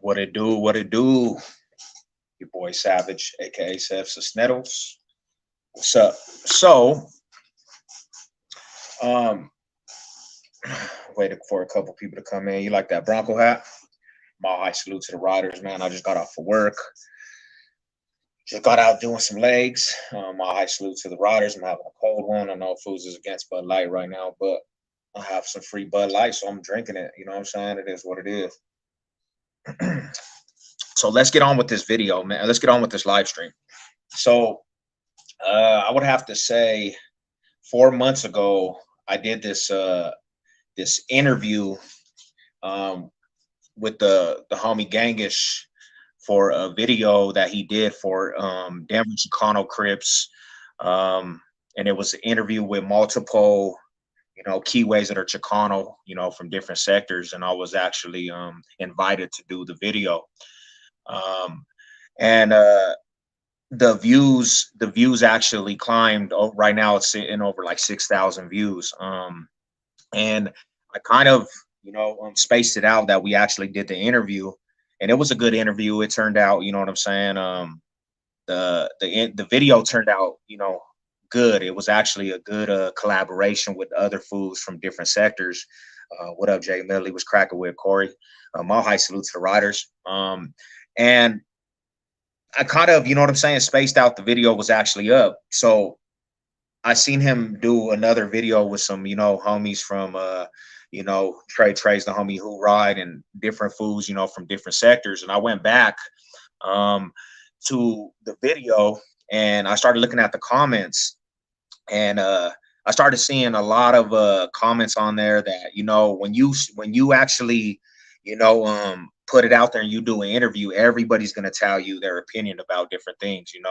What it do? What it do? Your boy Savage, aka Seth Sneddles. What's up? So, um, waiting for a couple people to come in. You like that Bronco hat? My high salute to the riders, man. I just got off of work. Just got out doing some legs. My high salute to the riders. I'm having a cold one. I know Foods is against Bud Light right now, but I have some free Bud Light, so I'm drinking it. You know what I'm saying? It is what it is. So let's get on with this video, man. Let's get on with this live stream. So I would have to say 4 months ago, I did this interview um, with the homie Gangish for a video that he did for Denver Chicano Crips, and it was an interview with multiple keyways that are Chicano, from different sectors, and I was actually invited to do the video, and the views actually climbed. Oh, right now it's in over like 6,000 views. And I kind of spaced it out that we actually did the interview, and it was a good interview. It turned out, you know what I'm saying. The video turned out, good. It was actually a good collaboration with other foods from different sectors. What up, Jay Millie? Was cracking with Corey. My high salute to the riders. And I kind of, you know what I'm saying, spaced out. The video was actually up. So I seen him do another video with some, homies from, Trey's the homie who ride, and different foods, from different sectors. And I went back to the video, and I started looking at the comments, and I started seeing a lot of comments on there that, when you actually, put it out there and you do an interview, everybody's going to tell you their opinion about different things, and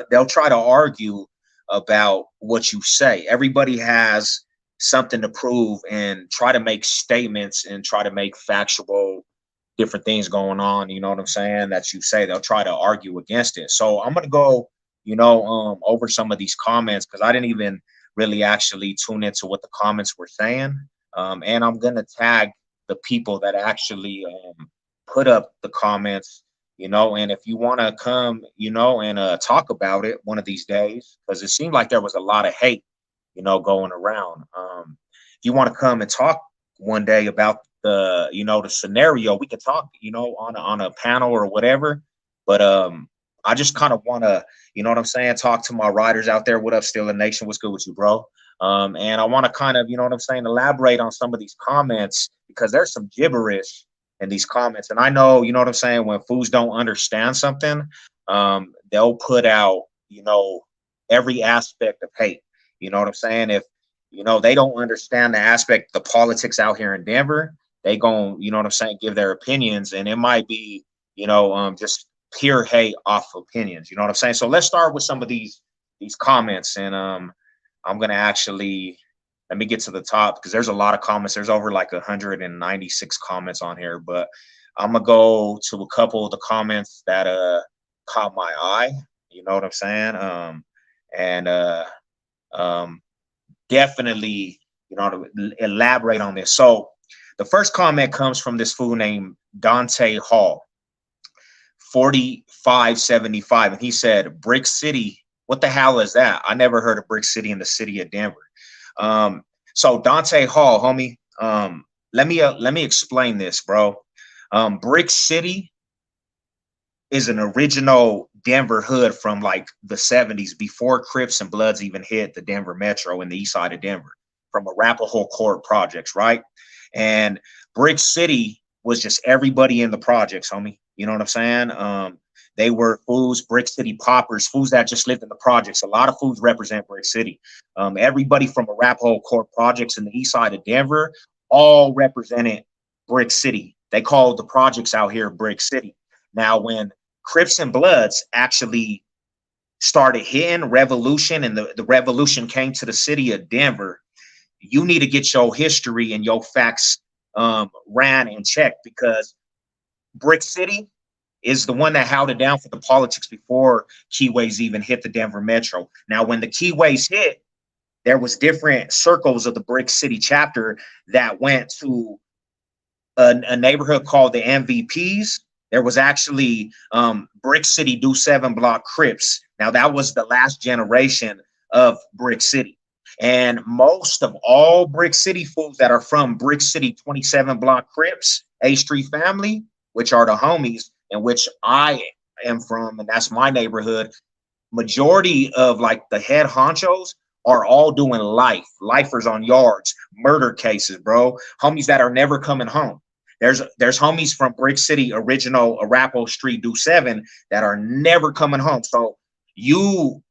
they'll try to argue about what you say. Everybody has something to prove and try to make statements and try to make factual different things going on, you know what I'm saying, that you say. They'll try to argue against it. So I'm going to go, over some of these comments, because I didn't even really actually tune into what the comments were saying. And I'm going to tag the people that actually put up the comments, and if you want to come, and talk about it one of these days, because it seemed like there was a lot of hate, going around. If you want to come and talk one day about the scenario, we could talk, on a panel or whatever. But I just kind of want to, what I'm saying, talk to my riders out there. What up, Still a Nation? What's good with you, bro? And I want to kind of, what I'm saying, elaborate on some of these comments, because there's some gibberish in these comments. And I know, what I'm saying, when fools don't understand something, they'll put out, every aspect of hate. You know what I'm saying? If, they don't understand the aspect, the politics out here in Denver, they gon', what I'm saying, give their opinions, and it might be, just pure hate off opinions. You know what I'm saying? So let's start with some of these comments, and I'm gonna actually, let me get to the top, because there's a lot of comments. There's over like 196 comments on here, but I'm gonna go to a couple of the comments that caught my eye. You know what I'm saying? And definitely, to elaborate on this. So the first comment comes from this fool named Dante Hall, 4575, and he said, "Brick City, what the hell is that? I never heard of Brick City in the city of Denver." So Dante Hall, homie, let me explain this, bro. Brick City is an original Denver hood from like the 70s, before Crips and Bloods even hit the Denver metro in the east side of Denver, from Arapahoe Court projects, right? And Brick City was just everybody in the projects, homie. You know what I'm saying? They were fools, Brick City poppers, fools that just lived in the projects. A lot of fools represent Brick City. Everybody from Arapahoe Court projects in the east side of Denver all represented Brick City. They called the projects out here Brick City. Now, when Crips and Bloods actually started hitting revolution, and the revolution came to the city of Denver, you need to get your history and your facts ran and checked, because Brick City is the one that held it down for the politics before Keyways even hit the Denver metro. Now, when the Keyways hit, there was different circles of the Brick City chapter that went to a neighborhood called the MVPs. There was actually Brick City Do 7 Block Crips. Now that was the last generation of Brick City. And most of all Brick City fools that are from Brick City 27 Block Crips, A Street family, which are the homies, in which I am from, and that's my neighborhood. Majority of like the head honchos are all doing lifers on yards, murder cases, bro. Homies that are never coming home. There's homies from Brick City, original Arapahoe Street Do 7 that are never coming home. So you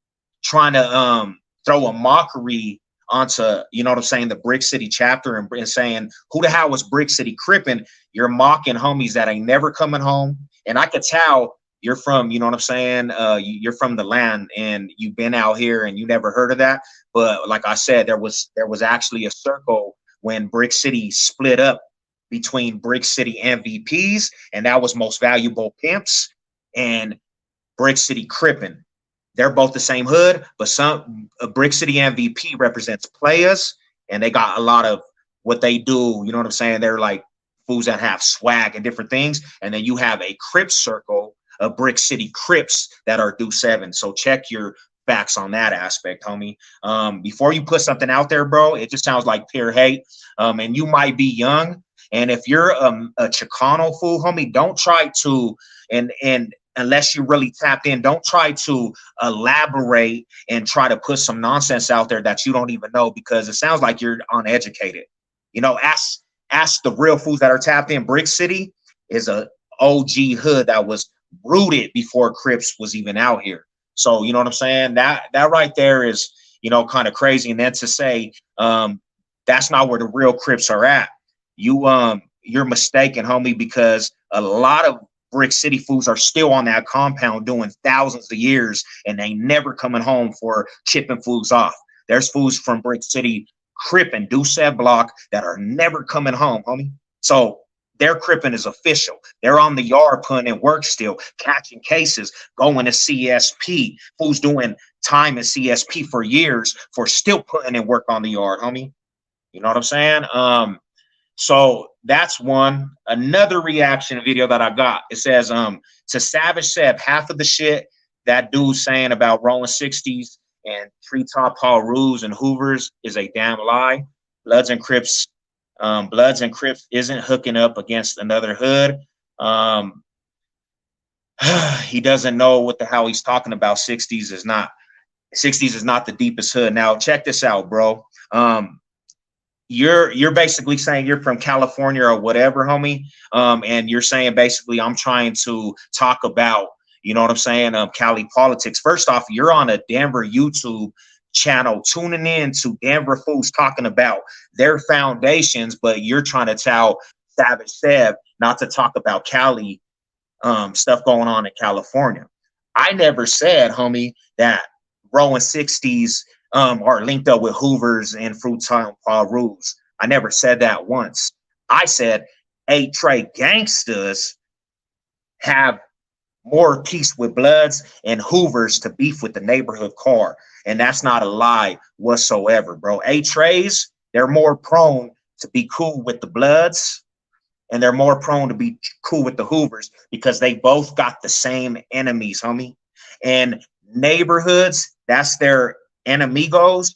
trying to throw a mockery onto, you know what I'm saying, the Brick City chapter and saying, who the hell was Brick City cripping? You're mocking homies that ain't never coming home. And I could tell you're from, you know what I'm saying, you're from the land and you've been out here and you never heard of that. But like I said, there was actually a circle when Brick City split up between Brick City MVPs, and that was Most Valuable Pimps, and Brick City Crippin'. They're both the same hood, but some Brick City MVP represents players, and they got a lot of what they do. You know what I'm saying? They're like fools that have swag and different things. And then you have a Crip circle of Brick City Crips that are Do 7. So check your facts on that aspect, homie. Before you put something out there, bro, it just sounds like pure hate. And you might be young. And if you're a Chicano fool, homie, don't try to, and unless you really tapped in, don't try to elaborate and try to put some nonsense out there that you don't even know, because it sounds like you're uneducated. You know, ask the real fools that are tapped in. Brick City is a OG hood that was rooted before Crips was even out here. So, you know what I'm saying? That right there is, you know, kind of crazy. And then to say that's not where the real Crips are at. You're mistaken, homie, because a lot of Brick City fools are still on that compound doing thousands of years, and they never coming home for chipping fools off. There's fools from Brick City cripping Do 7 Block that are never coming home, homie. So their cripping is official. They're on the yard putting in work still, catching cases, going to CSP. Fools doing time in CSP for years for still putting in work on the yard, homie. You know what I'm saying? So that's one. Another reaction video that I got, it says, to Savage said, half of the shit that dude's saying about rolling 60s and treetop Paul Rules and Hoovers is a damn lie. Bloods and Crips isn't hooking up against another hood. He doesn't know what the hell he's talking about. 60s is not the deepest hood. Now check this out, bro. You're basically saying you're from California or whatever, homie. And you're saying basically I'm trying to talk about, you know what I'm saying, Cali politics. First off, you're on a Denver YouTube channel tuning in to Denver fools talking about their foundations, but you're trying to tell Savage Sev not to talk about Cali stuff going on in California. I never said, homie, that rolling 60s are linked up with Hoovers and Fruit Time Paul Rules. I never said that once. I said 8 Trey gangsters have more peace with Bloods and Hoovers to beef with the neighborhood car. And that's not a lie whatsoever, bro. 8 Treys, they're more prone to be cool with the Bloods, and they're more prone to be cool with the Hoovers because they both got the same enemies, homie. And neighborhoods, that's their enemigos.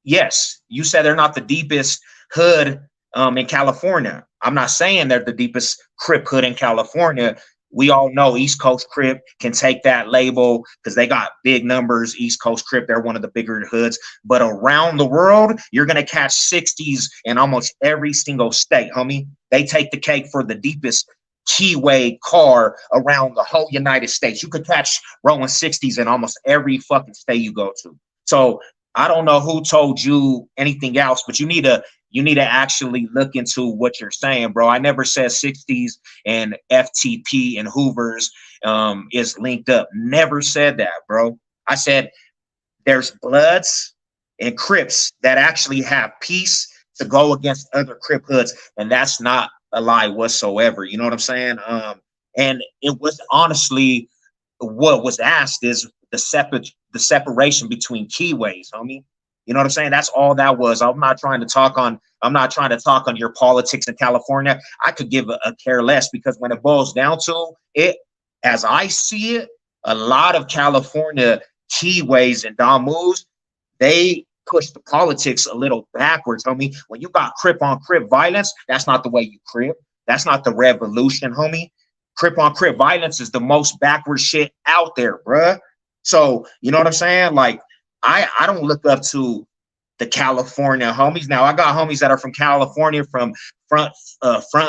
Yes, you said they're not the deepest hood in California. I'm not saying they're the deepest Crip hood in California. We all know East Coast Crip can take that label because they got big numbers. East Coast Crip, they're one of the bigger hoods. But around the world, you're going to catch 60s in almost every single state, homie. They take the cake for the deepest keyway car around the whole United States. You could catch rolling 60s in almost every fucking state you go to. So I don't know who told you anything else, but you need to actually look into what you're saying, bro. I never said 60s and FTP and Hoovers is linked up. Never said that, bro. I said there's Bloods and Crips that actually have peace to go against other Crip hoods, and that's not a lie whatsoever. You know what I'm saying? And it was honestly what was asked is the separation between keyways, homie. You know what I'm saying? That's all that was. I'm not trying to talk on I'm not trying to talk on your politics in California. I could give a care less, because when it boils down to it, as I see it, a lot of California keyways and Damus, they push the politics a little backwards, homie. When you got Crip on Crip violence, that's not the way you Crip. That's not the revolution, homie. Crip on Crip violence is the most backward shit out there, bruh. So, you know what I'm saying? Like, I don't look up to the California homies. Now, I got homies that are from California, from front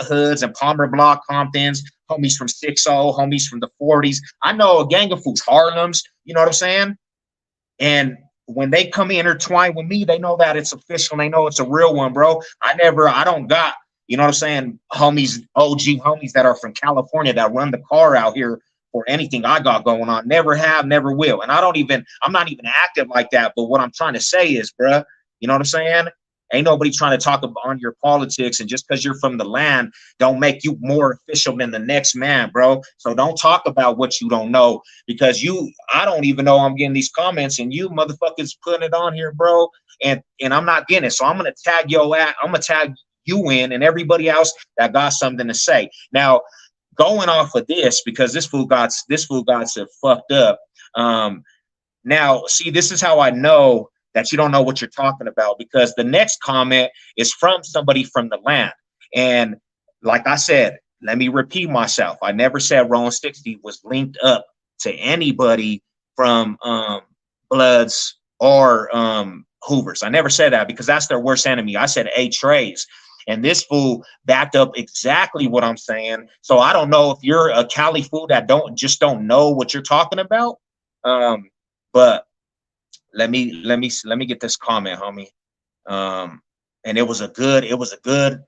hoods and Palmer Block, Comptons, homies from 60, homies from the 40s. I know a gang of fools, Harlems, you know what I'm saying? And when they come intertwined with me, they know that it's official. They know it's a real one, bro. I don't got, you know what I'm saying, homies, OG homies that are from California that run the car out here for anything I got going on. Never have, never will. And I'm not even active like that. But what I'm trying to say is, bruh, you know what I'm saying? Ain't nobody trying to talk on your politics, and just because you're from the land don't make you more official than the next man, bro. So don't talk about what you don't know, because I don't even know I'm getting these comments, and you motherfuckers putting it on here, bro. And I'm not getting it. So I'm gonna tag you in, and everybody else that got something to say. Now, going off of this, because this fool got so fucked up. Now, see, this is how I know that you don't know what you're talking about, because the next comment is from somebody from the land. And like I said, let me repeat myself. I never said Rolling 60 was linked up to anybody from Bloods or Hoovers. I never said that, because that's their worst enemy. I said A-Trays. And this fool backed up exactly what I'm saying. So I don't know if you're a Cali fool that don't know what you're talking about. But let me get this comment, homie. And it was a good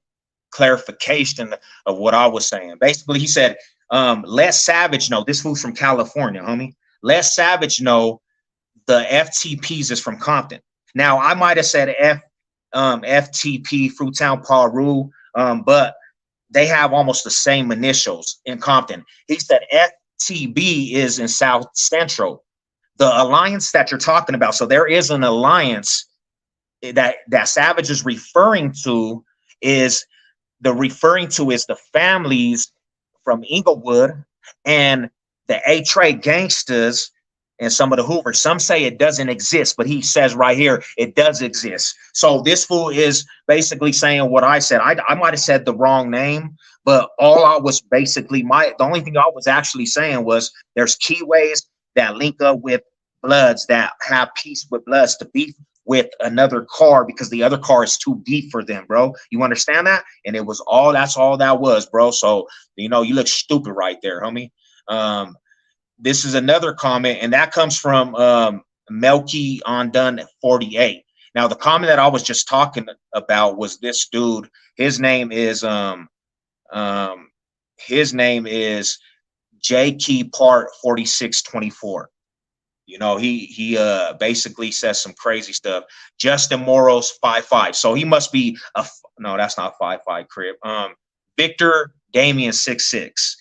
clarification of what I was saying. Basically, he said, let Savage know. This fool's from California, homie. Let Savage know the FTPs is from Compton. Now, I might have said FTP, Fruitown, Paru, but they have almost the same initials in Compton. He said FTB is in South Central. The alliance that you're talking about, so there is an alliance that Savage is referring to, is the families from Inglewood and the A-Tray gangsters and some of the Hoovers. Some say it doesn't exist, but he says right here it does exist. So this fool is basically saying what I said. I might have said the wrong name, but all I was basically the only thing I was actually saying was there's keyways that link up with Bloods that have peace with Bloods to beef with another car, because the other car is too deep for them, bro. You understand that? And that's all that was, bro. So, you know, you look stupid right there, homie. This is another comment, and that comes from Melky Undone 48. Now, the comment that I was just talking about was this dude. His name is J Key Part 4624. You know, he basically says some crazy stuff. Justin Moros 55. So he must be no, that's not 55 Crip. Victor Damien 66.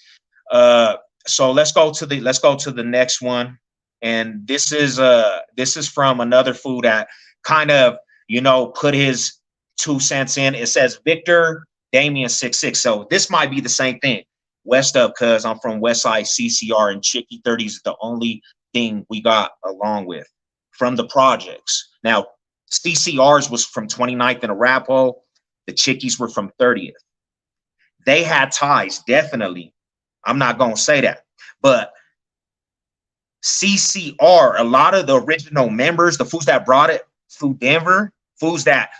So let's go to the next one. And this is from another fool that kind of, you know, put his 2 cents in. It says Victor Damien 66. So this might be the same thing. West up, cuz I'm from Westside CCR, and Chicky 30 is the only thing we got along with from the projects. Now, CCRs was from 29th and Arapahoe. The Chickies were from 30th. They had ties, definitely. I'm not going to say that. But CCR, a lot of the original members, the fools that brought it through Denver, fools that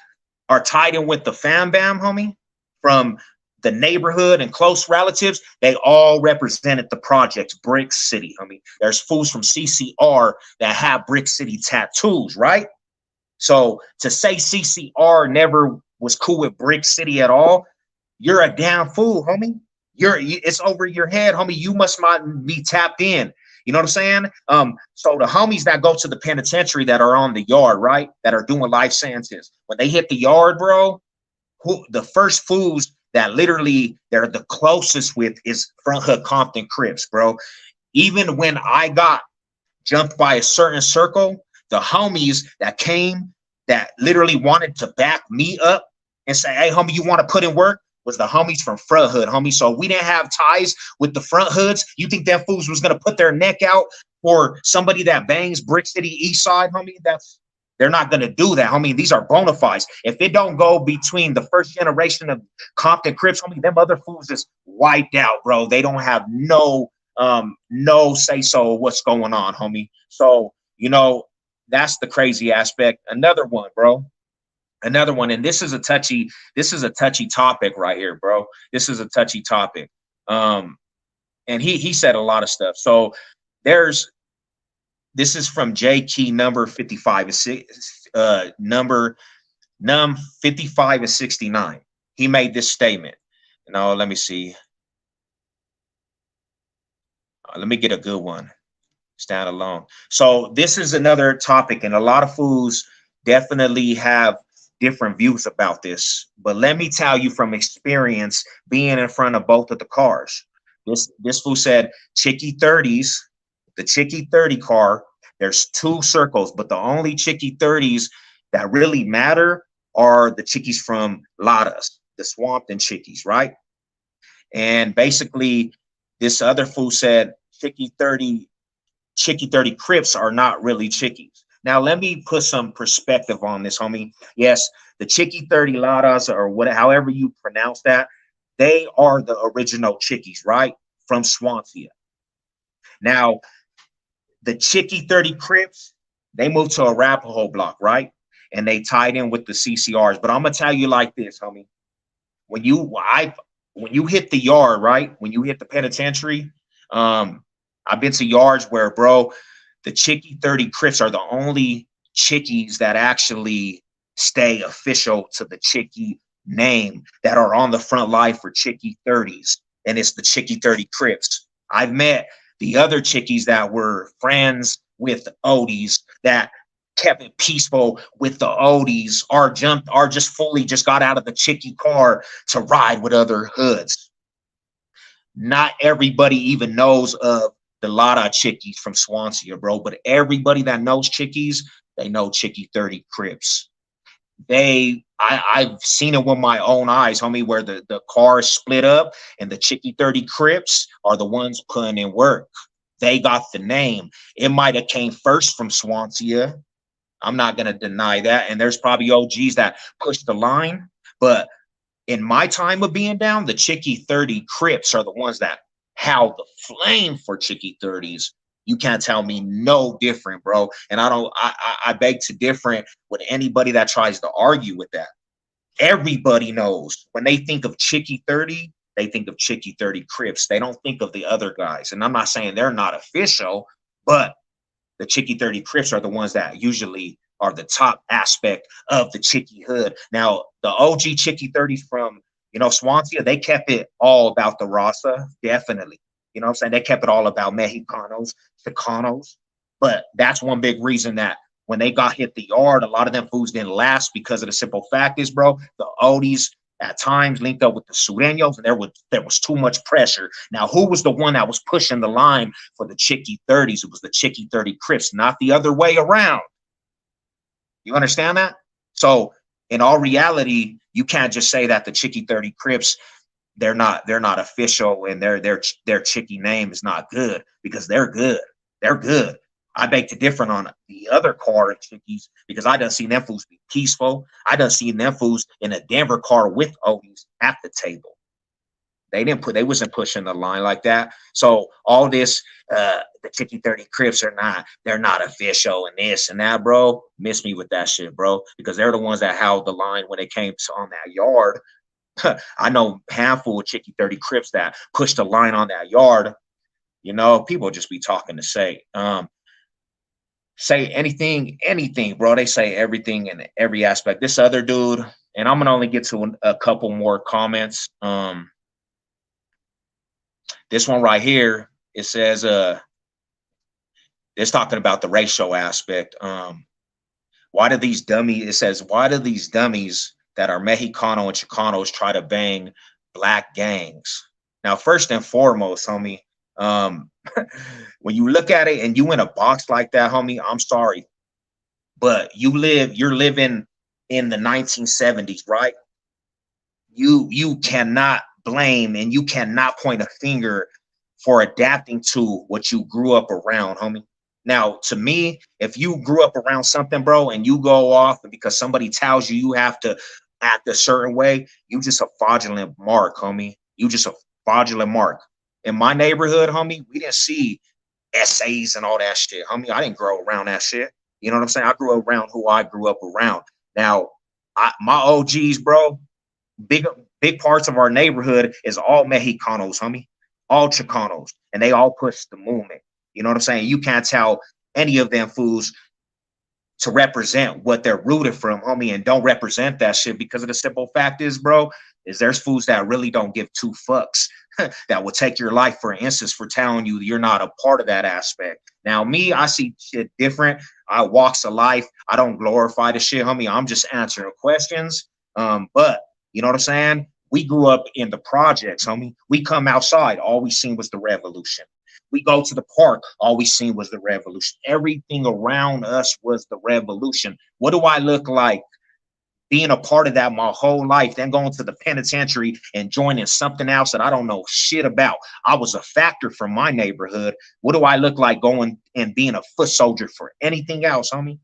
are tied in with the fam bam, homie, from the neighborhood and close relatives, they all represented the projects, Brick City. I mean, there's fools from CCR that have Brick City tattoos, right? So to say CCR never was cool with Brick City at all, you're a damn fool, homie. It's over your head, homie. You must not be tapped in. You know what I'm saying? So the homies that go to the penitentiary that are on the yard, right, that are doing life sentences, when they hit the yard, bro, the first fools that literally they're the closest with is Front Hood Compton Crips, bro. Even when I got jumped by a certain circle, the homies that came that literally wanted to back me up and say, hey, homie, you want to put in work? Was the homies from front hood, homie. So we didn't have ties with the front hoods. You think that fools was gonna put their neck out for somebody that bangs Brick City East Side, homie? They're not gonna do that, homie. These are bona fides. If it don't go between the first generation of Compton Crips, homie, them other fools is wiped out, bro. They don't have no say so what's going on, homie. So that's the crazy aspect. Another one, bro. Another one, and this is a touchy topic right here, bro. This is a touchy topic. And he said a lot of stuff. So there's this is from J Key number 55 number num 55 and 69. He made this statement. Let me see. Let me get a good one. Stand alone. So this is another topic, and a lot of fools definitely have different views about this. But let me tell you from experience, being in front of both of the cars. This fool said Chicky 30s, the Chicky 30 car. There's two circles, but the only Chicky 30s that really matter are the Chickies from Ladas, the Swamped and Chickies, right? And basically, this other fool said Chicky 30 Crips are not really Chickies. Now, let me put some perspective on this, homie. Yes, the Chicky 30 Ladas, or however you pronounce that, they are the original Chickies, right? From Swansea. Now, the Chicky 30 Crips, they moved to Arapahoe block, right? And they tied in with the CCRs. But I'm gonna tell you like this, homie. When you hit the yard, right? When you hit the penitentiary, I've been to yards where, bro, the Chicky 30 Crips are the only Chickies that actually stay official to the Chicky name, that are on the front line for Chicky 30s. And it's the Chicky 30 Crips. I've met the other Chickies that were friends with Odies, that kept it peaceful with the Odies, or just got out of the Chicky car to ride with other hoods. Not everybody even knows of the Lada Chickies from Swansea, bro. But everybody that knows Chickies, they know Chicky 30 Crips. I've seen it with my own eyes, homie, where the car split up and the Chicky 30 Crips are the ones putting in work. They got the name. It might have came first from Swansea. I'm not going to deny that. And there's probably OGs that pushed the line. But in my time of being down, the Chicky 30 Crips are the ones that held the flame for Chicky 30s. You can't tell me no different, bro. And I beg to differ with anybody that tries to argue with that. Everybody knows when they think of Chicky 30, they think of Chicky 30 Crips. They don't think of the other guys. And I'm not saying they're not official, but the Chicky 30 Crips are the ones that usually are the top aspect of the Chicky hood. Now, the OG Chicky 30s from, Swansea, they kept it all about the Rasa, definitely. You know what I'm saying? They kept it all about Mexicanos, Chicanos. But that's one big reason that when they got hit the yard, a lot of them fools didn't last, because of the simple fact is, bro, the Odies at times linked up with the Sureños, and there was too much pressure. Now, who was the one that was pushing the line for the Chicky 30s? It was the Chicky 30 Crips, not the other way around. You understand that? So in all reality, you can't just say that the Chicky 30 Crips, they're not official, and their Chicky name is not good, because they're good. They're good. I beg to differ on the other car Chickies, because I done seen them fools be peaceful. I done seen them fools in a Denver car with Odies at the table. They wasn't pushing the line like that. So all this, the Chicky 30 Crips they're not official and this and that, bro. Miss me with that shit, bro, because they're the ones that held the line when it came to on that yard. I know a handful of Chicky 30 Crips that pushed the line on that yard. People just be talking to say anything, bro. They say everything in every aspect. This other dude, and I'm gonna only get to a couple more comments. This one right here, it says, it's talking about the racial aspect. Why do these dummies that are Mexicano and Chicanos try to bang black gangs? Now, first and foremost, homie, when you look at it and you in a box like that, homie, I'm sorry, but you're living in the 1970s, right? you cannot blame and you cannot point a finger for adapting to what you grew up around, homie. Now, to me, if you grew up around something, bro, and you go off because somebody tells you you have to act a certain way, you just a fraudulent mark, homie. You just a fraudulent mark. In my neighborhood, homie, we didn't see essays and all that shit, homie. I didn't grow around that shit. You know what I'm saying? I grew up around who I grew up around. Now, my OGs, bro, big big parts of our neighborhood is all Mexicanos, homie, all Chicanos, and they all push the movement. You know what I'm saying? You can't tell any of them fools to represent what they're rooted from, homie, and don't represent that shit because of the simple fact is, bro, is there's fools that really don't give two fucks that will take your life, for instance, for telling you you're not a part of that aspect. Now, me, I see shit different. I walks of life. I don't glorify the shit, homie. I'm just answering questions. But you know what I'm saying? We grew up in the projects, homie. We come outside, all we seen was the revolution. We go to the park, all we seen was the revolution. Everything around us was the revolution. What do I look like being a part of that my whole life, then going to the penitentiary and joining something else that I don't know shit about? I was a factor from my neighborhood. What do I look like going and being a foot soldier for anything else, homie?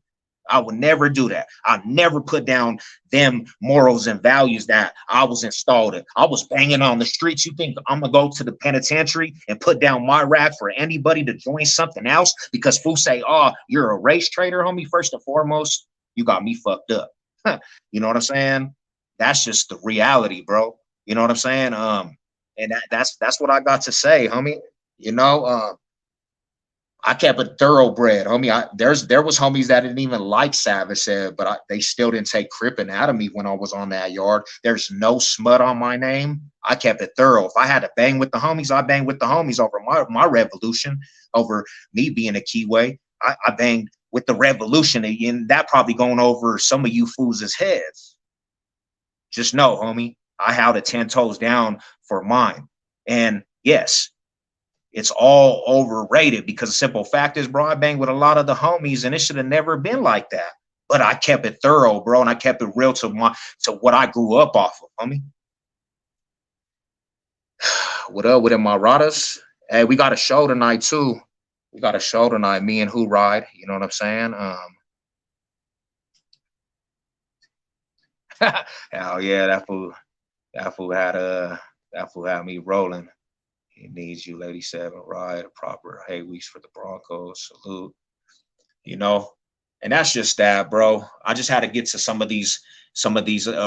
I would never do that. I never put down them morals and values that I was installed in. I was banging on the streets. You think I'm gonna go to the penitentiary and put down my rap for anybody to join something else because fools say, "Oh, you're a race trader, homie"? First and foremost, you got me fucked up. You know what I'm saying? That's just the reality, bro. You know what I'm saying? And that's what I got to say, homie. You know, I kept it thoroughbred, homie. There was homies that didn't even like Savage said, but they still didn't take cripping out of me when I was on that yard. There's no smut on my name. I kept it thorough. If I had to bang with the homies, I banged with the homies over my revolution, over me being a keyway. I banged with the revolution, and that probably going over some of you fools' heads. Just know, homie, I held it 10 toes down for mine. And yes, it's all overrated because the simple fact is, bro, I banged with a lot of the homies and it should have never been like that. But I kept it thorough, bro, and I kept it real to what I grew up off of, homie. What up with them Maradas? Hey, we got a show tonight too. We got a show tonight, me and Who Ride, you know what I'm saying? Hell yeah, that fool had me rolling. He needs you, Lady Seven, ride a proper hey weeks for the Broncos. Salute. You know, and that's just that, bro. I just had to get to some of these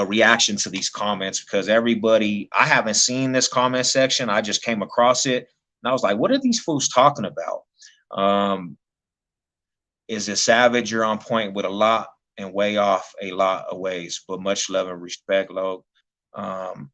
reactions to these comments because everybody, I haven't seen this comment section. I just came across it and I was like, what are these fools talking about? Is it Savage? You're on point with a lot and way off a lot of ways, but much love and respect, Log. Um,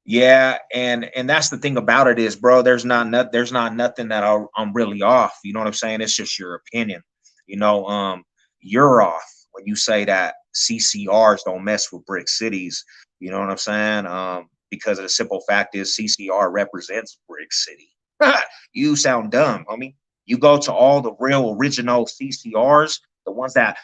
Yeah, and that's the thing about it is, bro. There's not nothing that I'm really off. You know what I'm saying? It's just your opinion. You know, you're off when you say that CCRs don't mess with brick cities. You know what I'm saying? Because of the simple fact is CCR represents brick city. You sound dumb, homie. You go to all the real original CCRs, the ones that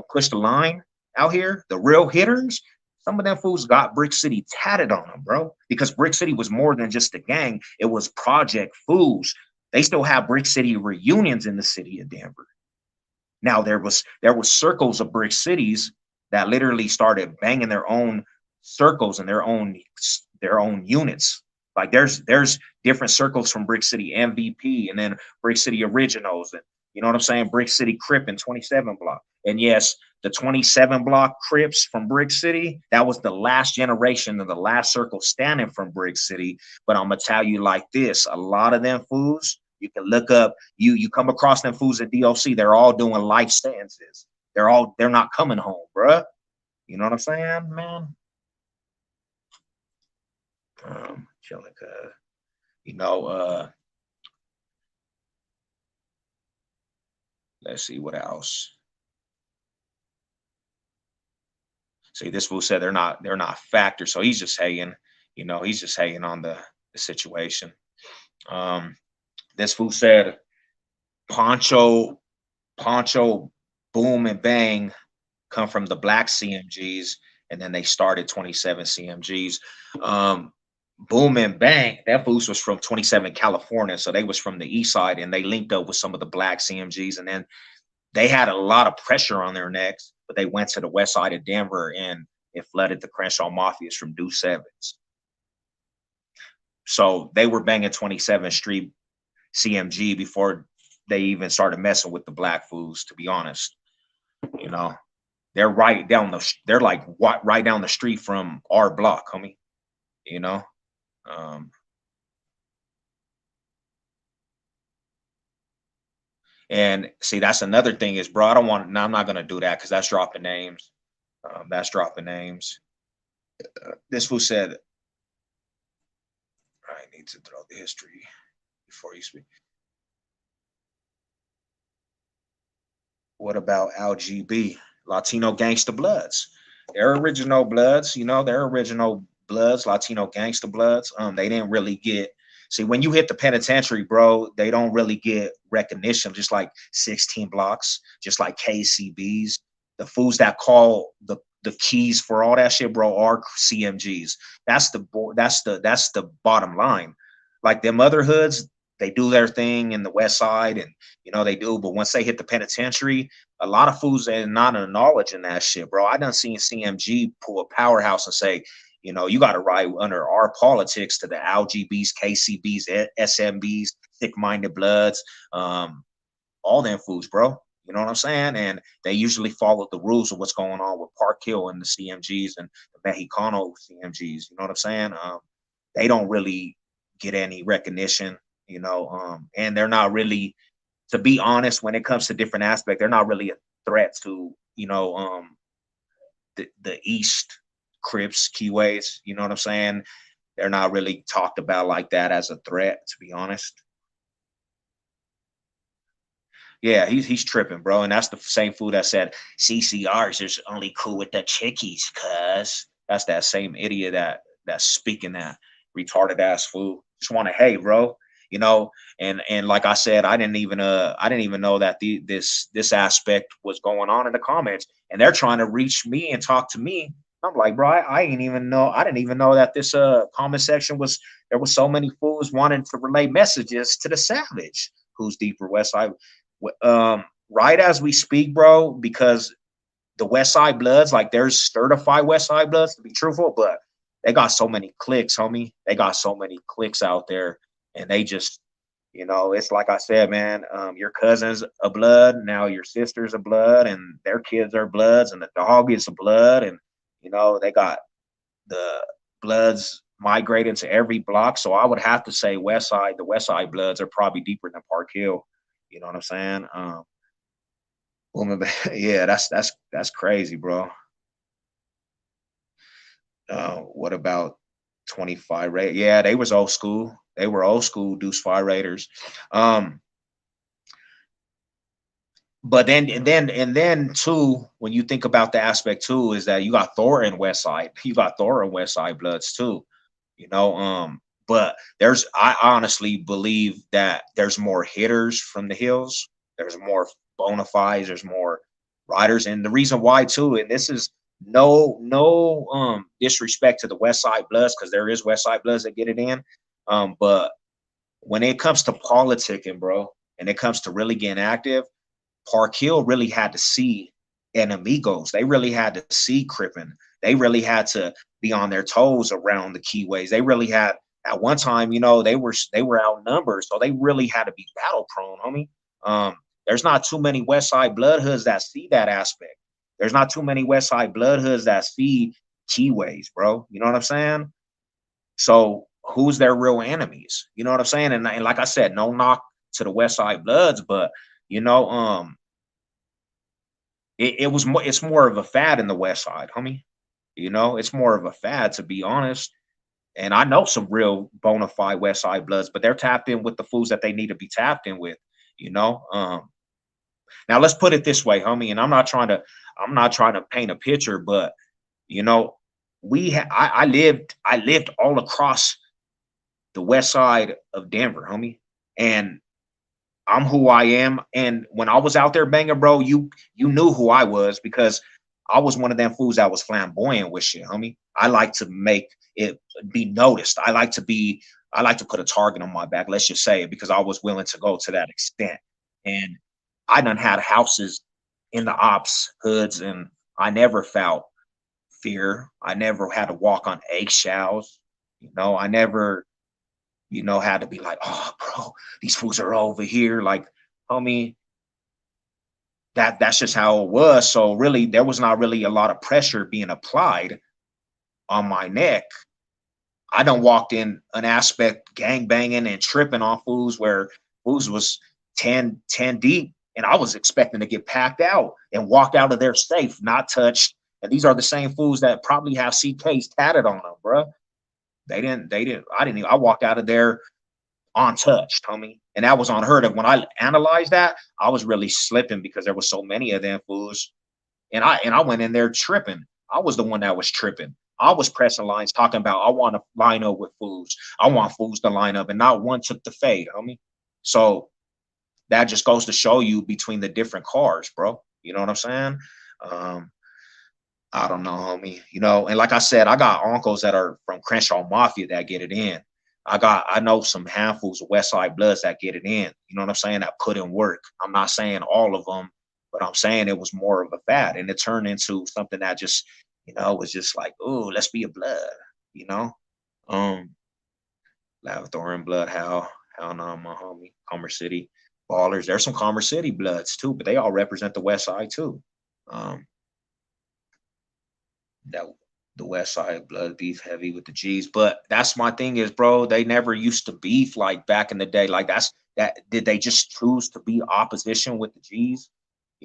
push the line out here, the real hitters. Some of them fools got Brick City tatted on them, bro, because Brick City was more than just a gang. It was Project Fools. They still have Brick City reunions in the city of Denver. Now there was circles of Brick Cities that literally started banging their own circles and their own units. Like there's different circles from Brick City MVP and then Brick City Originals and you know what I'm saying? Brick City Crip and 27 block. And yes, the 27 block Crips from Brick City, that was the last generation of the last circle standing from Brick City. But I'm gonna tell you like this: a lot of them fools, you can look up, you come across them fools at DOC, they're all doing life sentences. They're not coming home, bruh. You know what I'm saying, man? Chilling, you know, let's see what else. See, this fool said they're not factors, so he's just hating. He's just hating on the situation. Um, this fool said Poncho, Boom and Bang come from the black CMGs, and then they started 27 CMGs. Um, Boom and Bang, that boost was from 27 California, so they was from the east side, and they linked up with some of the black CMGs, and then they had a lot of pressure on their necks, but they went to the west side of Denver, and it flooded the Crenshaw Mafias from Deuce Sevens. So they were banging 27th Street CMG before they even started messing with the black foods, to be honest. You know, they're right down the, they're like what right down the street from our block, homie. You know, um, and see that's another thing is, bro. I don't want. No, I'm not gonna do that because that's dropping names. That's dropping names. This fool said, I need to throw the history before you speak. What about LGB, Latino Gangsta Bloods? They're original Bloods, you know, they're original Bloods, Latino Gangsta Bloods. They didn't really get, see, when you hit the penitentiary, bro, they don't really get recognition, just like 16 blocks, just like KCBs. The fools that call the keys for all that shit, bro, are CMGs. That's the bottom line. Like them other hoods, they do their thing in the West Side, and you know they do. But once they hit the penitentiary, a lot of fools are not acknowledging that shit, bro. I done seen CMG pull a powerhouse and say, you know, you got to ride under our politics to the LGBs, KCBs, SMBs, thick-minded bloods, all them fools, bro. You know what I'm saying? And they usually follow the rules of what's going on with Park Hill and the CMGs and the Mexicano CMGs. You know what I'm saying? They don't really get any recognition, you know, and they're not really, to be honest, when it comes to different aspects, they're not really a threat to, you know, the East Crips, Keyways. You know what I'm saying? They're not really talked about like that as a threat, to be honest. Yeah, he's tripping, bro. And that's the same fool that said CCRs is only cool with the chickies, cuz that's that same idiot that's speaking that retarded ass fool. Just want to hate, bro. You know, and like I said, I didn't even know that this aspect was going on in the comments, and they're trying to reach me and talk to me. I'm like, bro, I ain't even know. I didn't even know that this comment section was, there was so many fools wanting to relay messages to the savage who's deeper West Side. Right as we speak, bro, because the West Side Bloods, like there's certified West Side Bloods to be truthful, but they got so many clicks, homie. They got so many clicks out there, and they just, you know, it's like I said, man. Your cousin's a blood, now your sister's a blood, and their kids are bloods, and the dog is a blood, and you know they got the bloods migrating to every block. So I would have to say West Side, the West Side Bloods are probably deeper than Park Hill. You know what I'm saying? Woman, yeah, that's crazy, bro. What about 25 Raiders? Yeah, they was old school. They were old school Deuce Five Raiders. Um, but then too, when you think about the aspect too, is that you got Thor and West Side. You got Thor and West Side Bloods too. You know, but I honestly believe that there's more hitters from the hills. There's more bona fides. There's more riders, and the reason why too, and this is no disrespect to the West Side Bloods, because there is West Side Bloods that get it in. But when it comes to politicking, bro, and it comes to really getting active, Park Hill really had to see enemigos. They really had to see Crippin. They really had to be on their toes around the keyways. They really had, at one time, you know, they were outnumbered, so they really had to be battle prone, homie. There's not too many West Side Blood hoods that see that aspect. There's not too many West Side Blood hoods that see keyways, bro. You know what I'm saying? So who's their real enemies? You know what I'm saying? And like I said, no knock to the West Side Bloods, but you know, it's more of a fad in the West Side, homie. You know, it's more of a fad, to be honest. And I know some real bona fide West Side Bloods, but they're tapped in with the fools that they need to be tapped in with. You know, now let's put it this way, homie. And I'm not trying to paint a picture, but you know, I lived all across the West Side of Denver, homie, and I'm who I am. And when I was out there banging, bro, you knew who I was because I was one of them fools that was flamboyant with shit, homie. I like to make it be noticed. I like to put a target on my back, let's just say it, because I was willing to go to that extent. And I done had houses in the ops hoods, and I never felt fear. I never had to walk on eggshells. I never, had to be like, oh, bro, these fools are over here. Like, homie, that's just how it was. So really, there was not really a lot of pressure being applied on my neck. I done walked in an aspect gang banging and tripping on fools where fools was 10 deep, and I was expecting to get packed out and walked out of there safe, not touched. And these are the same fools that probably have CKs tatted on them, bro. I didn't even, I walked out of there untouched, homie. And that was unheard of. When I analyzed that, I was really slipping because there was so many of them fools. And I went in there tripping. I was the one that was tripping. I was pressing lines talking about I want to line up with fools. I want fools to line up, and not one took the fade, homie. So that just goes to show you between the different cars, bro. You know what I'm saying? Um, I don't know, homie. And like I said, I got uncles that are from Crenshaw Mafia that get it in. I know some handfuls of West Side Bloods that get it in. You know what I'm saying? That put in work. I'm not saying all of them, but I'm saying it was more of a fad, and it turned into something that just, was just like, oh, let's be a blood, you know. Um, Lavatory and Blood, how no, my homie, Commerce City Ballers. There's some Commerce City Bloods too, but they all represent the West Side too. Um, that the West Side blood beef heavy with the G's. But that's my thing is, bro, they never used to beef like back in the day. Like that did they just choose to be opposition with the G's?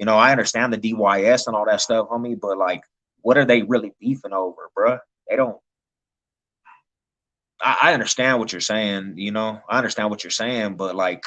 I understand the DYS and all that stuff, homie, but like what are they really beefing over, bro? They don't. I understand what you're saying, I understand what you're saying, but like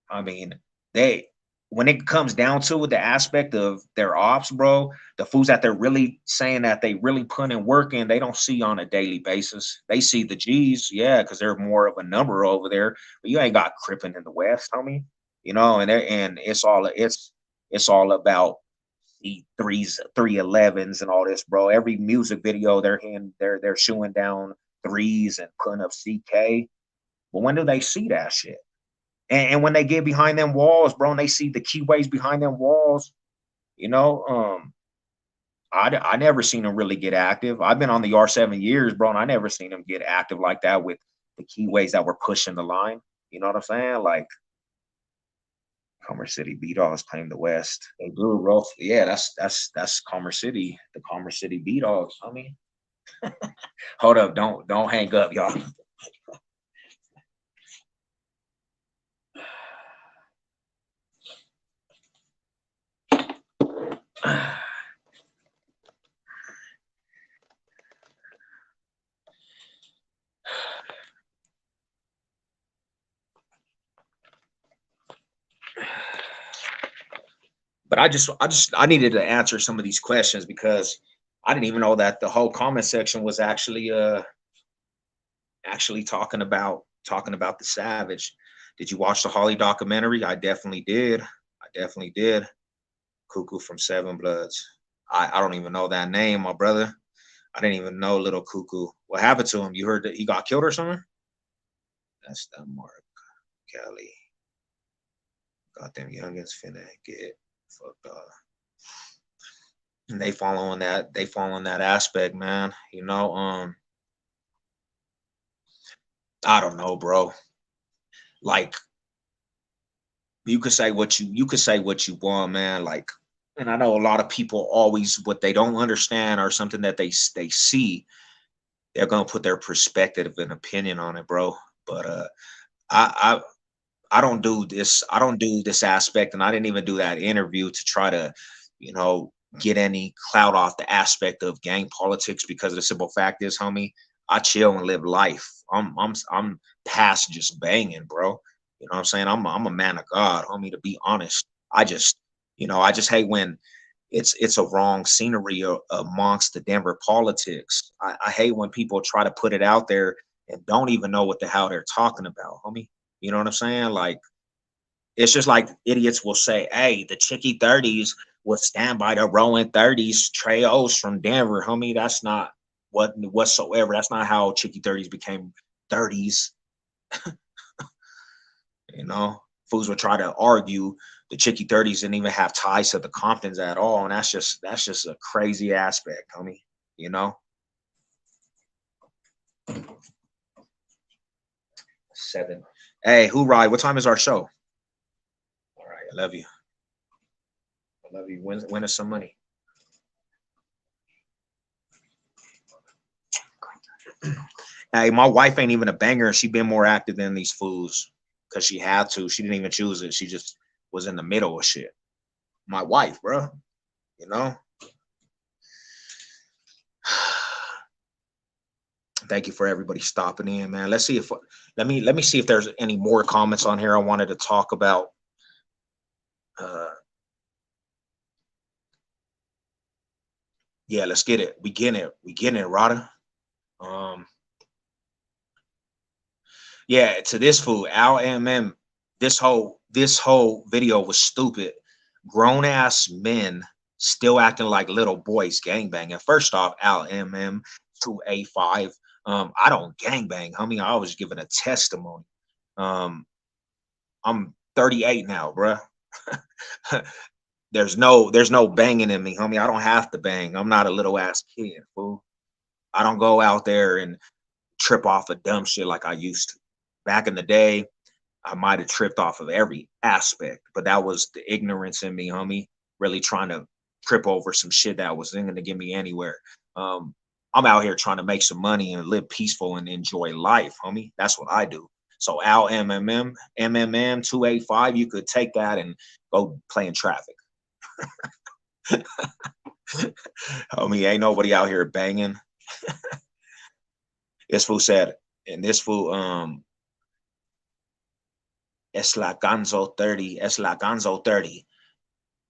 I mean, they when it comes down to it, the aspect of their ops, bro, the fools that they're really saying that they really put in work in, they don't see on a daily basis. They see the G's, yeah, because they're more of a number over there. But you ain't got cripping in the West, homie. And it's all about the threes, 311s and all this, bro. Every music video they're shooing down threes and putting up CK. But when do they see that shit? And when they get behind them walls, bro, and they see the keyways behind them walls, you know, um, I never seen them really get active. I've been on the R 7 years, bro, and I never seen them get active like that with the keyways that were pushing the line. You know what I'm saying? Like Commerce City B Dogs claim the West. They blew rough. Yeah, that's Commerce City, the Commerce City B Dogs. I mean, hold up, don't hang up, y'all. But I needed to answer some of these questions because I didn't even know that the whole comment section was actually talking about the Savage. Did you watch the Holly documentary? I definitely did. I definitely did. Cuckoo from Seven Bloods. I don't even know that name, my brother. I didn't even know Little Cuckoo. What happened to him? You heard that he got killed or something? That's the Mark Kelly. Got them youngins finna get fucked up. And they following that. They following that aspect, man. I don't know, bro. Like you could say what you want, man. Like, and I know a lot of people always what they don't understand or something that they see, they're gonna put their perspective and opinion on it, bro. But I I don't do this. I don't do this aspect, and I didn't even do that interview to try to, you know, get any clout off the aspect of gang politics because the simple fact is, homie, I chill and live life. I'm past just banging, bro. You know what I'm saying? I'm a man of God, homie. To be honest, I just hate when it's a wrong scenery amongst the Denver politics. I hate when people try to put it out there and don't even know what the hell they're talking about, homie. You know what I'm saying? Like it's just like idiots will say, "Hey, the Chicky 30s would stand by the rolling 30s. Trey O's from Denver, homie. That's not whatsoever. That's not how Chicky 30s became 30s. You know, fools would try to argue the Chicky 30s didn't even have ties to the Comptons at all, and that's just a crazy aspect, homie. You know, 7. Hey, who ride? What time is our show? All right, I love you. I love you. Win us some money. Hey, my wife ain't even a banger. She been more active than these fools because she had to. She didn't even choose it. She just was in the middle of shit. My wife, bro. You know. Thank you for everybody stopping in, man. Let's see if let me see if there's any more comments on here I wanted to talk about. Uh, yeah, let's get it. We getting it. We getting it, Rada. Um, yeah, to this fool, Al MM. This whole video was stupid. Grown ass men still acting like little boys gangbanging. First off, Al MM 2A5. I don't gangbang, homie. I was giving a testimony. Um, I'm 38 now, bruh. there's no banging in me, homie. I don't have to bang. I'm not a little ass kid, fool. I don't go out there and trip off of dumb shit like I used to. Back in the day, I might have tripped off of every aspect, but that was the ignorance in me, homie. Really trying to trip over some shit that wasn't going to get me anywhere. Um, I'm out here trying to make some money and live peaceful and enjoy life, homie. That's what I do. So Al MMM 285, you could take that and go play in traffic. Homie, ain't nobody out here banging. This fool said, and this fool, es la Gonzo 30, es la Gonzo 30.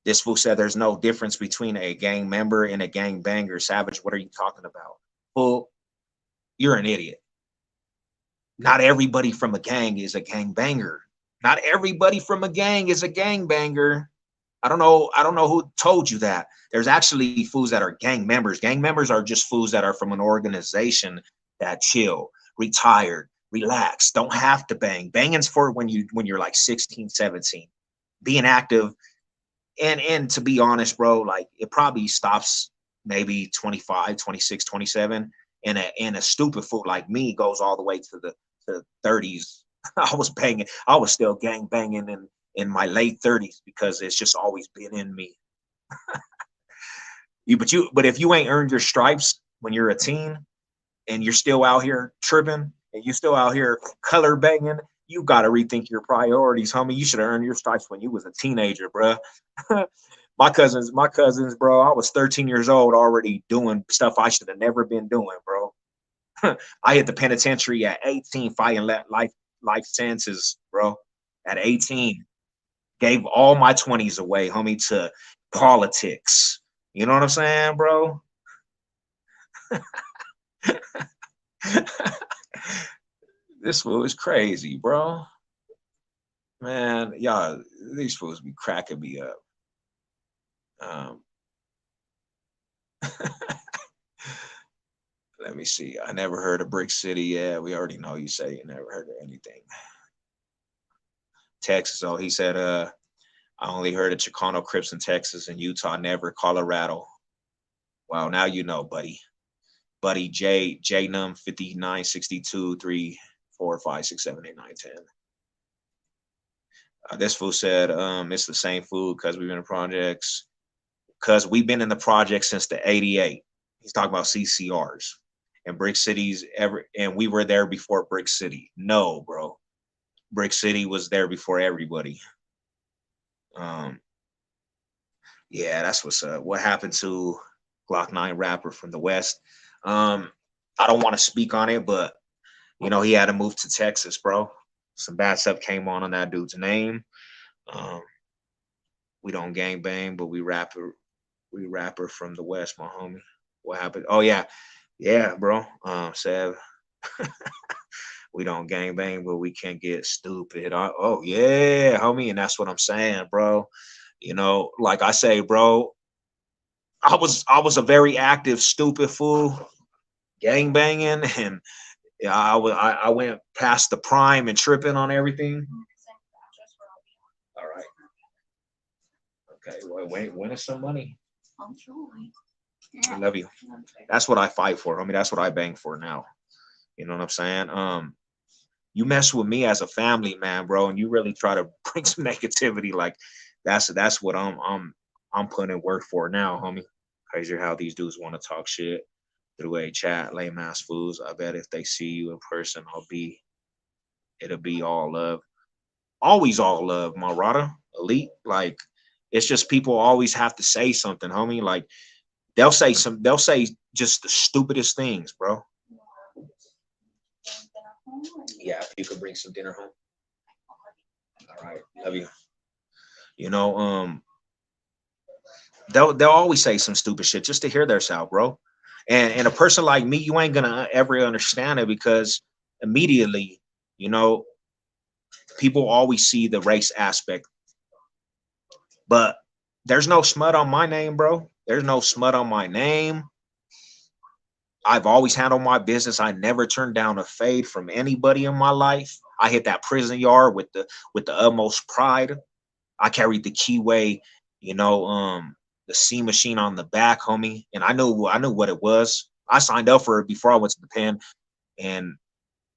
This fool said there's no difference between a gang member and a gang banger. Savage, what are you talking about? Fool, you're an idiot. Not everybody from a gang is a gang banger. Not everybody from a gang is a gang banger. I don't know who told you that. There's actually fools that are gang members. Gang members are just fools that are from an organization that chill, retired, relax, don't have to bang. Banging's for when you're like 16, 17. Being active and to be honest, bro, like it probably stops maybe 25, 26, 27. And a stupid fool like me goes all the way to the 30s. I was banging, I was still gang banging in my late 30s because it's just always been in me. But if you ain't earned your stripes when you're a teen and you're still out here tripping and you still out here color banging, you got to rethink your priorities, homie. You should have earned your stripes when you was a teenager, bro. my cousins, bro. I was 13 years old already doing stuff I should have never been doing, bro. I hit the penitentiary at 18, fighting life sentences, bro. At 18, gave all my 20s away, homie, to politics. You know what I'm saying, bro? This fool is crazy, bro. Man, y'all, these fools be cracking me up. Um, let me see. I never heard of Brick City. Yeah, we already know you say you never heard of anything. Texas. Oh, he said, I only heard of Chicano Crips in Texas and Utah, never Colorado. Wow, now you know, buddy. Buddy J Num 5962 3 4 5 6 7 8 9 10. This fool said, it's the same food because we've been in projects. Because we've been in the project since the 88. He's talking about CCRs and Brick Cities and we were there before Brick City. No, bro. Brick City was there before everybody. Um, yeah, that's what's up. What happened to Glock 9 rapper from the West? I don't want to speak on it, but he had to move to Texas, bro. Some bad stuff came on that dude's name. Um, we don't gang bang, but we rapper from the West, my homie. What happened? Oh yeah, bro. Sev. We don't gang bang, but we can't get stupid. Oh yeah, homie, and that's what I'm saying, bro. You know, like I say, bro, I was a very active, stupid fool, gang banging, and yeah, I went past the prime and tripping on everything. All right, okay, well, win us some money. I love you. That's what I fight for. I mean, that's what I bang for now. You know what I'm saying? You mess with me as a family man, bro, and you really try to bring some negativity, like that's what I'm putting in work for now, homie. Crazy how these dudes want to talk shit through a chat, lame ass fools. I bet if they see you in person, it'll be all love. Always all love, my Rada. Elite. Like it's just people always have to say something, homie. Like they'll say just the stupidest things, bro. Yeah, if you could bring some dinner home. All right. Love you. You know, they'll always say some stupid shit just to hear their sound, bro. And a person like me, you ain't gonna ever understand it because immediately, you know, people always see the race aspect, but there's no smut on my name, bro. There's no smut on my name. I've always handled my business. I never turned down a fade from anybody in my life. I hit that prison yard with the utmost pride. I carried the keyway, you know, the C machine on the back, homie, and I knew what it was. I signed up for it before I went to the pen, and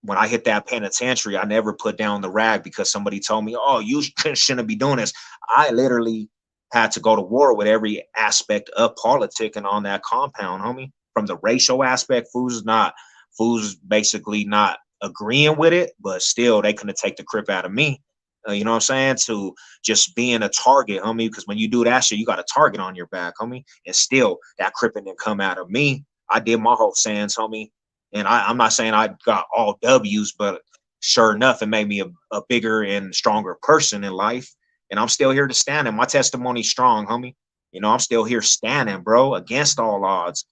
when I hit that penitentiary, I never put down the rag because somebody told me, "Oh, you shouldn't be doing this." I literally had to go to war with every aspect of politicking on that compound, homie. From the racial aspect, fools basically not agreeing with it, but still they couldn't take the crip out of me. You know what I'm saying? To just being a target, homie. Because when you do that shit, you got a target on your back, homie. And still, that cripping didn't come out of me. I did my whole sayings, homie. And I'm not saying I got all W's, but sure enough, it made me a bigger and stronger person in life. And I'm still here to stand. And my testimony's strong, homie. You know, I'm still here standing, bro, against all odds.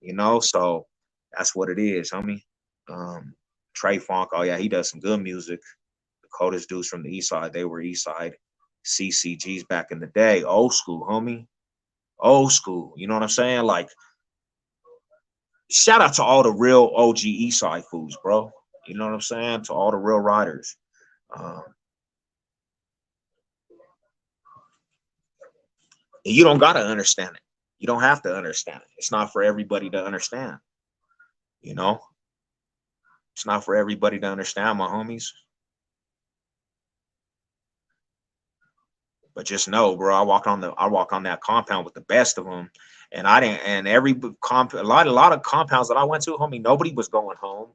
You know, so that's what it is, homie. Um, Trey Funk, oh yeah, he does some good music. The coldest dudes from the East Side, they were East Side CCGs back in the day, old school, homie, old school. You know what I'm saying? Like, shout out to all the real OG East Side fools, bro. You know what I'm saying? To all the real riders. Um, and you don't gotta understand it. You don't have to understand it. It's not for everybody to understand. You know, it's not for everybody to understand, my homies. But just know, bro, I walked on that compound with the best of them, and I didn't. And every a lot of compounds that I went to, homie, nobody was going home.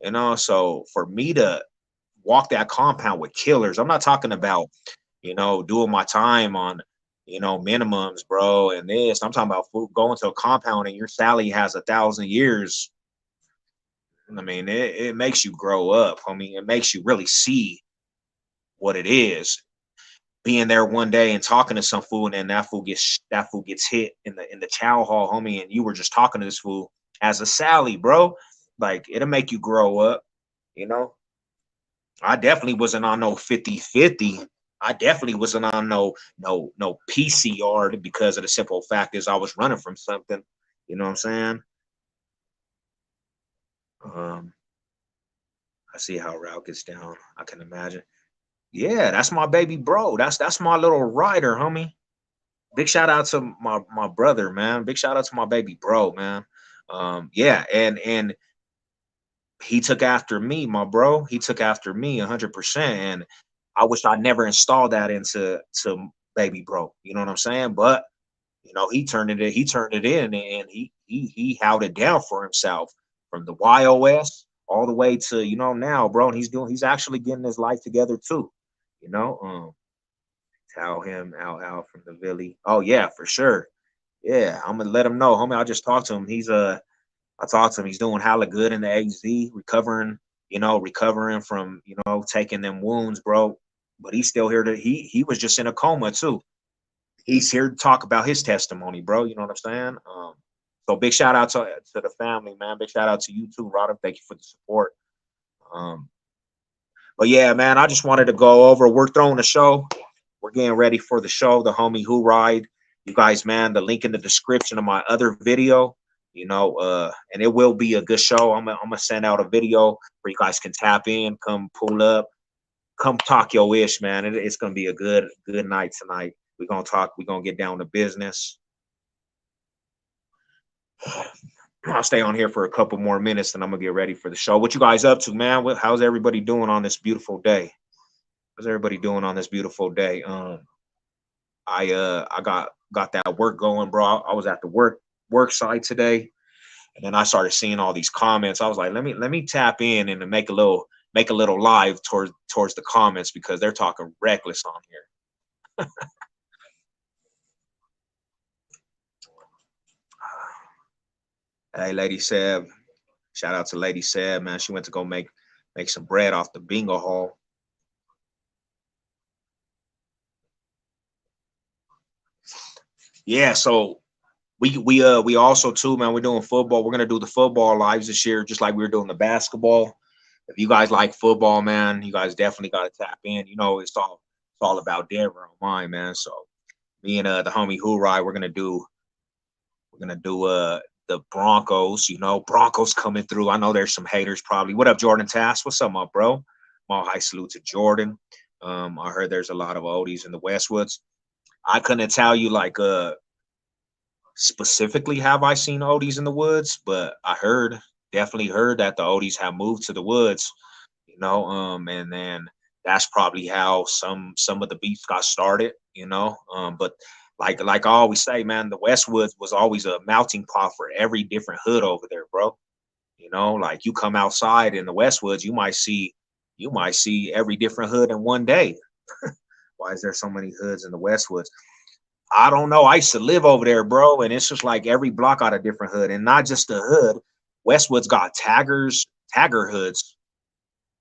You know, so for me to walk that compound with killers, I'm not talking about, you know, doing my time on, you know, minimums, bro, and this. I'm talking about going to a compound and your Sally has 1,000 years. I mean, it makes you grow up. I mean, it makes you really see what it is. Being there one day and talking to some fool, and then that fool gets hit in the chow hall, homie, and you were just talking to this fool as a Sally, bro. Like it'll make you grow up, you know. I definitely wasn't on no 50-50. I definitely wasn't on no PCR because of the simple fact is I was running from something. You know what I'm saying? Um, I see how Ralph gets down. I can imagine. Yeah, that's my baby bro. That's my little rider, homie. Big shout out to my brother, man. Big shout out to my baby bro, man. Yeah, and he took after me, my bro. He took after me 100%. And I wish I never installed that into baby bro. You know what I'm saying? But you know, he turned it in, and he held it down for himself from the YOS all the way to, you know, now, bro. And he's actually getting his life together too. You know, tell him out from the Villy. Oh yeah, for sure. Yeah, I'm gonna let him know, homie. I just talked to him. I talked to him. He's doing hella good in the AZ, recovering. You know, recovering from, you know, taking them wounds, bro. But he's still here to. He was just in a coma too. He's here to talk about his testimony, bro. You know what I'm saying? So big shout out to the family, man. Big shout out to you too, Rodham. Thank you for the support. Um, but yeah, man, I just wanted to go over. We're throwing a show. we're getting ready for the show, the homie Who Ride. You guys, man, the link in the description of my other video, and it will be a good show. I'm gonna send out a video where you guys can tap in, come pull up, come talk your ish, man. It's gonna be a good night tonight. We're gonna talk, we're gonna get down to business. I'll stay on here for a couple more minutes, and I'm gonna get ready for the show. What you guys up to, man? How's everybody doing on this beautiful day? How's everybody doing on this beautiful day? I got that work going, bro. I was at the work site today, and then I started seeing all these comments. I was like, let me tap in and make a little live towards the comments, because they're talking reckless on here. Hey, Lady Seb. Shout out to Lady Seb, man. She went to go make some bread off the bingo hall. Yeah, so we also too, man, we're doing football. We're gonna do the football lives this year, just like we were doing the basketball. If you guys like football, man, you guys definitely gotta tap in. It's all about Denver on mine, man. So me and the homie Hoorah, we're gonna do the Broncos. Broncos coming through. I know there's some haters probably. What up, Jordan Tass? What's up, my bro? Small high salute to Jordan. I heard there's a lot of oldies in the Westwoods. I couldn't tell you like specifically have I seen oldies in the woods, but definitely heard that the oldies have moved to the woods, and then that's probably how some of the beats got started, but like I always say, man, the Westwoods was always a melting pot for every different hood over there, bro. Like you come outside in the Westwoods, you might see every different hood in one day. Why is there so many hoods in the Westwoods? I don't know. I used to live over there, bro, and it's just like every block got a different hood, and not just the hood. Westwood's got tagger hoods.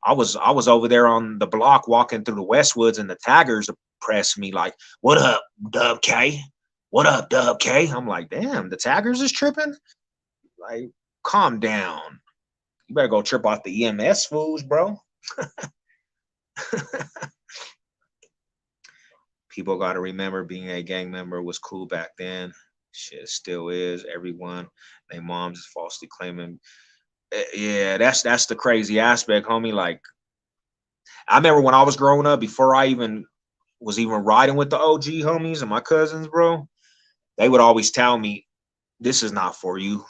I was over there on the block walking through the Westwoods, and the taggers pressed me like, "What up, Dub K? What up, Dub K?" I'm like, "Damn, the taggers is tripping. Like, calm down. You better go trip off the EMS fools, bro." People got to remember, being a gang member was cool back then. Shit still is. Everyone, their moms is falsely claiming. Yeah, that's the crazy aspect, homie. Like, I remember when I was growing up, before I even was riding with the OG homies and my cousins, bro, they would always tell me, "This is not for you.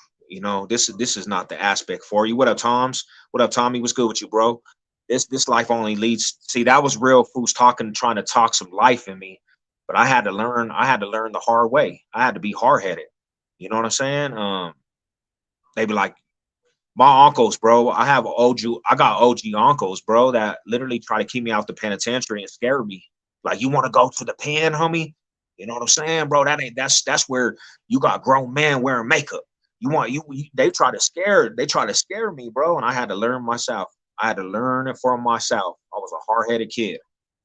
This is not the aspect for you." What up, Toms? What up, Tommy? What's good with you, bro? This life only leads. See, that was real fools talking, trying to talk some life in me, but I had to learn. I had to learn the hard way. I had to be hard headed. You know what I'm saying? They be like, my uncles, bro. I got OG uncles, bro, that literally try to keep me out the penitentiary and scare me. Like, you want to go to the pen, homie? You know what I'm saying, bro? That's where you got grown men wearing makeup. They try to scare me, bro, and I had to learn myself. I had to learn it for myself. I was a hard-headed kid,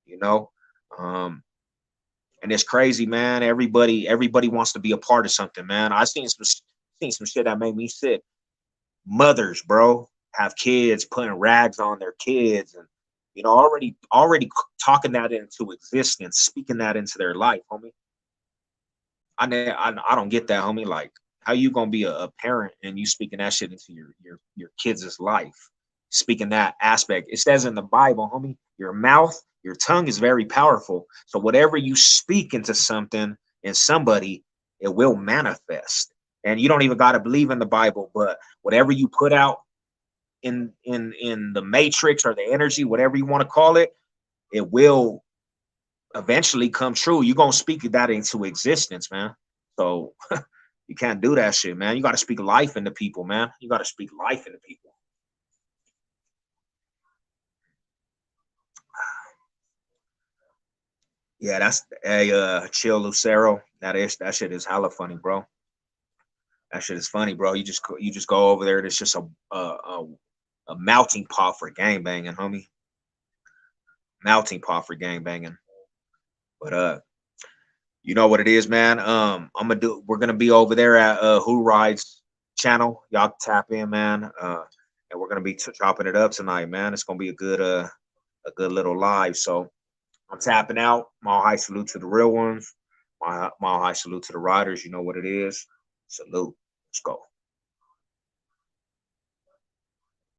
you know. And it's crazy, man. Everybody wants to be a part of something, man. I seen some shit that made me sick. Mothers, bro, have kids putting rags on their kids, and already talking that into existence, speaking that into their life, homie. I don't get that, homie. Like, how you gonna be a parent and you speaking that shit into your kids' life, speaking that aspect? It says in the Bible, homie, your tongue is very powerful. So whatever you speak into something in somebody, it will manifest. And you don't even got to believe in the Bible, but whatever you put out in the matrix or the energy, whatever you want to call it, it will eventually come true. You're gonna speak that into existence, man. So you can't do that shit, man. You got to speak life into people, man. You got to speak life into people. Yeah, that's a chill Lucero. That shit is hella funny, bro. That shit is funny, bro. You just go over there. It's just a melting pot for gang banging, homie. Melting pot for gang banging. But you know what it is, man. We're gonna be over there at Who Rides channel. Y'all tap in, man. And we're gonna be chopping it up tonight, man. It's gonna be a good little live. So I'm tapping out. Mile high salute to the real ones. Mile high salute to the riders. You know what it is. Salute. Let's go.